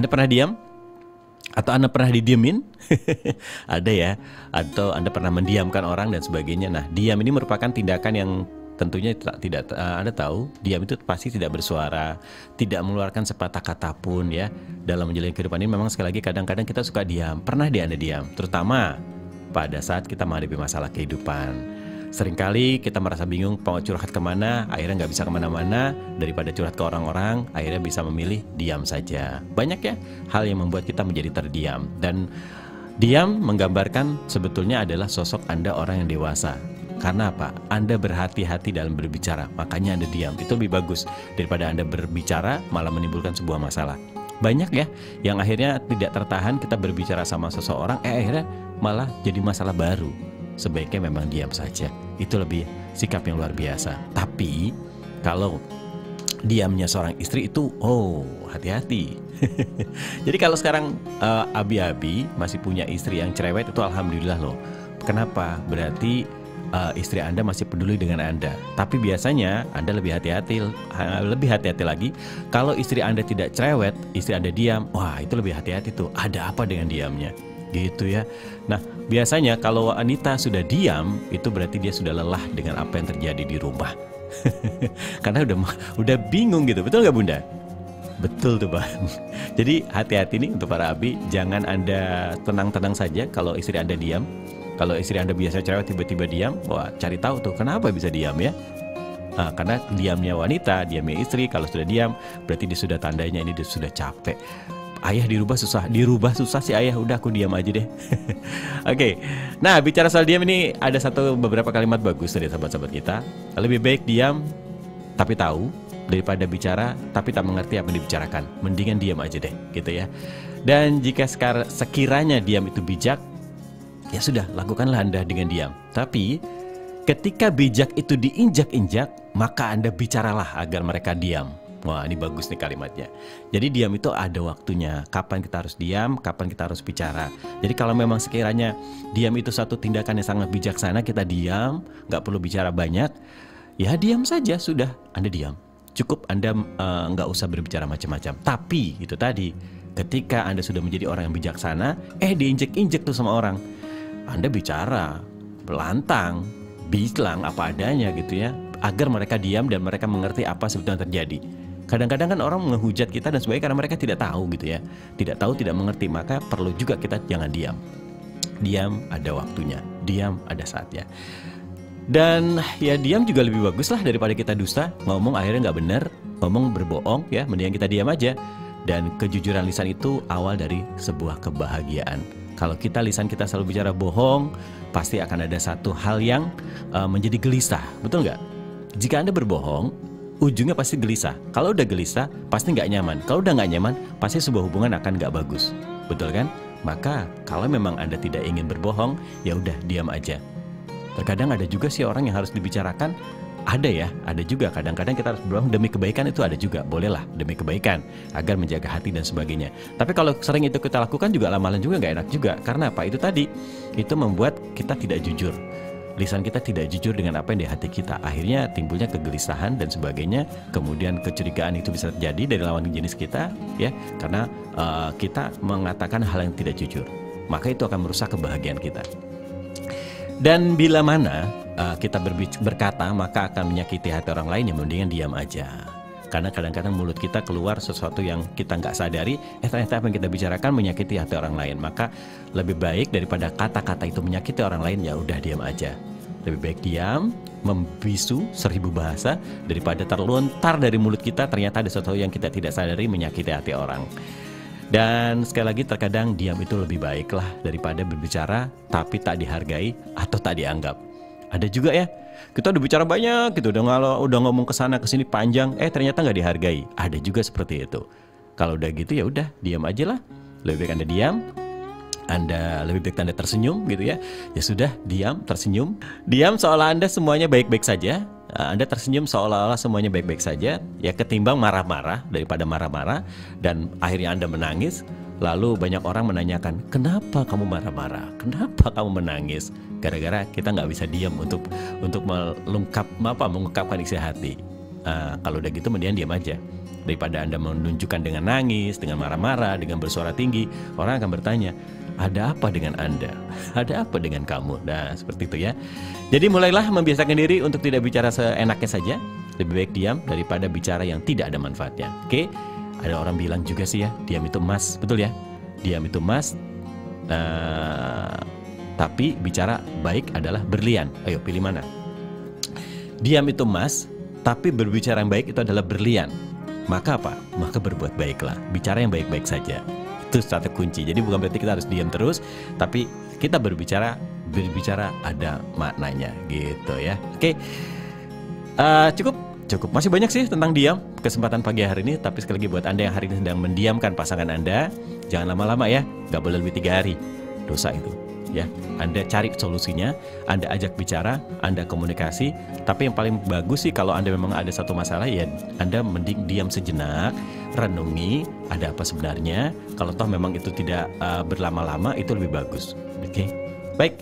Anda pernah diam? Atau Anda pernah didiemin? Ada ya. Atau Anda pernah mendiamkan orang dan sebagainya. Nah, diam ini merupakan tindakan yang tentunya tidak Anda tahu, diam itu pasti tidak bersuara, tidak mengeluarkan sepatah kata pun ya. Dalam menjalani kehidupan ini memang sekali lagi kadang-kadang kita suka diam. Pernah Anda diam? Terutama pada saat kita menghadapi masalah kehidupan. Seringkali kita merasa bingung mau curhat kemana, akhirnya nggak bisa kemana-mana. Daripada curhat ke orang-orang, akhirnya bisa memilih diam saja. Banyak ya hal yang membuat kita menjadi terdiam. Dan diam menggambarkan sebetulnya adalah sosok Anda orang yang dewasa. Karena apa? Anda berhati-hati dalam berbicara, makanya Anda diam. Itu lebih bagus daripada Anda berbicara malah menimbulkan sebuah masalah. Banyak ya yang akhirnya tidak tertahan, kita berbicara sama seseorang, akhirnya malah jadi masalah baru. Sebaiknya memang diam saja. Itu lebih sikap yang luar biasa. Tapi kalau diamnya seorang istri itu, hati-hati. Jadi kalau sekarang Abi-Abi masih punya istri yang cerewet, itu alhamdulillah loh. Kenapa? Berarti istri Anda masih peduli dengan Anda. Tapi biasanya Anda lebih hati-hati lagi. Kalau istri Anda tidak cerewet, istri Anda diam, wah itu lebih hati-hati tuh. Ada apa dengan diamnya? Gitu ya. Nah, biasanya kalau wanita sudah diam, itu berarti dia sudah lelah dengan apa yang terjadi di rumah. Karena udah bingung gitu. Betul nggak Bunda? Betul tuh Bang. Jadi hati-hati nih untuk para Abi, jangan Anda tenang-tenang saja kalau istri Anda diam. Kalau istri Anda biasa cerewet tiba-tiba diam, wah cari tahu tuh kenapa bisa diam ya. Nah, karena diamnya wanita, diamnya istri, kalau sudah diam berarti dia sudah tandanya ini dia sudah capek. Ayah dirubah susah sih ayah, udah aku diam aja deh. Oke. Nah, bicara soal diam ini ada beberapa kalimat bagus dari sahabat-sahabat kita. Lebih baik diam tapi tahu daripada bicara tapi tak mengerti apa yang dibicarakan. Mendingan diam aja deh, gitu ya. Dan jika sekiranya diam itu bijak, ya sudah, lakukanlah Anda dengan diam. Tapi ketika bijak itu diinjak-injak, maka Anda bicaralah agar mereka diam. Wah, ini bagus nih kalimatnya. Jadi diam itu ada waktunya. Kapan kita harus diam, kapan kita harus bicara. Jadi kalau memang sekiranya diam itu satu tindakan yang sangat bijaksana, kita diam, nggak perlu bicara banyak, ya diam saja, sudah, Anda diam. Cukup Anda nggak usah berbicara macam-macam. Tapi itu tadi, ketika Anda sudah menjadi orang yang bijaksana, diinjek-injek tuh sama orang. Anda bicara, lantang, bilang apa adanya gitu ya, agar mereka diam dan mereka mengerti apa sebetulnya terjadi. Kadang-kadang kan orang menghujat kita dan sebagainya karena mereka tidak tahu gitu ya. Tidak tahu, tidak mengerti, maka perlu juga kita jangan diam. Diam ada waktunya, diam ada saatnya. Dan ya diam juga lebih bagus lah daripada kita dusta, ngomong akhirnya nggak benar, ngomong berbohong ya, mendingan kita diam aja. Dan kejujuran lisan itu awal dari sebuah kebahagiaan. Kalau lisan kita selalu bicara bohong, pasti akan ada satu hal yang menjadi gelisah, betul nggak? Jika Anda berbohong, ujungnya pasti gelisah. Kalau udah gelisah, pasti nggak nyaman. Kalau udah nggak nyaman, pasti sebuah hubungan akan nggak bagus, betul kan? Maka kalau memang Anda tidak ingin berbohong, ya udah diam aja. Terkadang ada juga sih orang yang harus dibicarakan. Ada juga kadang-kadang kita harus berbohong demi kebaikan, itu ada juga, bolehlah demi kebaikan agar menjaga hati dan sebagainya. Tapi kalau sering itu kita lakukan juga lama-lama juga nggak enak juga. Karena apa? Itu tadi, itu membuat kita tidak jujur. Lisan kita tidak jujur dengan apa yang di hati kita. Akhirnya timbulnya kegelisahan dan sebagainya. Kemudian kecurigaan itu bisa terjadi dari lawan jenis kita, ya, karena kita mengatakan hal yang tidak jujur. Maka itu akan merusak kebahagiaan kita. Dan bila mana kita berkata, maka akan menyakiti hati orang lain, yang mendingan diam aja. Karena kadang-kadang mulut kita keluar sesuatu yang kita nggak sadari, ternyata apa yang kita bicarakan menyakiti hati orang lain. Maka lebih baik daripada kata-kata itu menyakiti orang lain, ya udah diam aja. Lebih baik diam, membisu 1000 bahasa, daripada terlontar dari mulut kita ternyata ada sesuatu yang kita tidak sadari menyakiti hati orang. Dan sekali lagi, terkadang diam itu lebih baik lah daripada berbicara tapi tak dihargai atau tak dianggap. Ada juga ya, kita udah bicara banyak gitu, udah ngomong kesana kesini panjang, ternyata nggak dihargai. Ada juga seperti itu. Kalau udah gitu ya udah diam aja lah. Lebih baik Anda diam, lebih baik Anda tersenyum gitu ya. Ya sudah, diam, tersenyum. Diam seolah Anda semuanya baik-baik saja. Anda tersenyum seolah-olah semuanya baik-baik saja. Ya ketimbang marah-marah, daripada marah-marah dan akhirnya Anda menangis. Lalu banyak orang menanyakan, kenapa kamu marah-marah? Kenapa kamu menangis? Gara-gara kita nggak bisa diam untuk mengungkapkan isi hati. Kalau udah gitu mendingan diam aja. Daripada Anda menunjukkan dengan nangis, dengan marah-marah, dengan bersuara tinggi, orang akan bertanya, ada apa dengan Anda? Ada apa dengan kamu? Nah, seperti itu ya. Jadi mulailah membiasakan diri untuk tidak bicara seenaknya saja. Lebih baik diam daripada bicara yang tidak ada manfaatnya. Oke? Ada orang bilang juga sih ya, diam itu emas. Betul ya? Diam itu emas. Tapi bicara baik adalah berlian. Ayo pilih mana? Diam itu emas, tapi berbicara yang baik itu adalah berlian. Maka apa? Maka berbuat baiklah. Bicara yang baik-baik saja. Itu satu kunci. Jadi bukan berarti kita harus diam terus, tapi kita berbicara ada maknanya gitu ya. Oke. Cukup. Masih banyak sih tentang diam kesempatan pagi hari ini. Tapi sekali lagi buat Anda yang hari ini sedang mendiamkan pasangan Anda, jangan lama-lama ya. Gak boleh lebih 3 hari. Dosa itu ya. Anda cari solusinya, Anda ajak bicara, Anda komunikasi. Tapi yang paling bagus sih kalau Anda memang ada satu masalah, ya Anda mending diam sejenak, renungi ada apa sebenarnya. Kalau toh memang itu tidak berlama-lama, itu lebih bagus. Oke. Baik.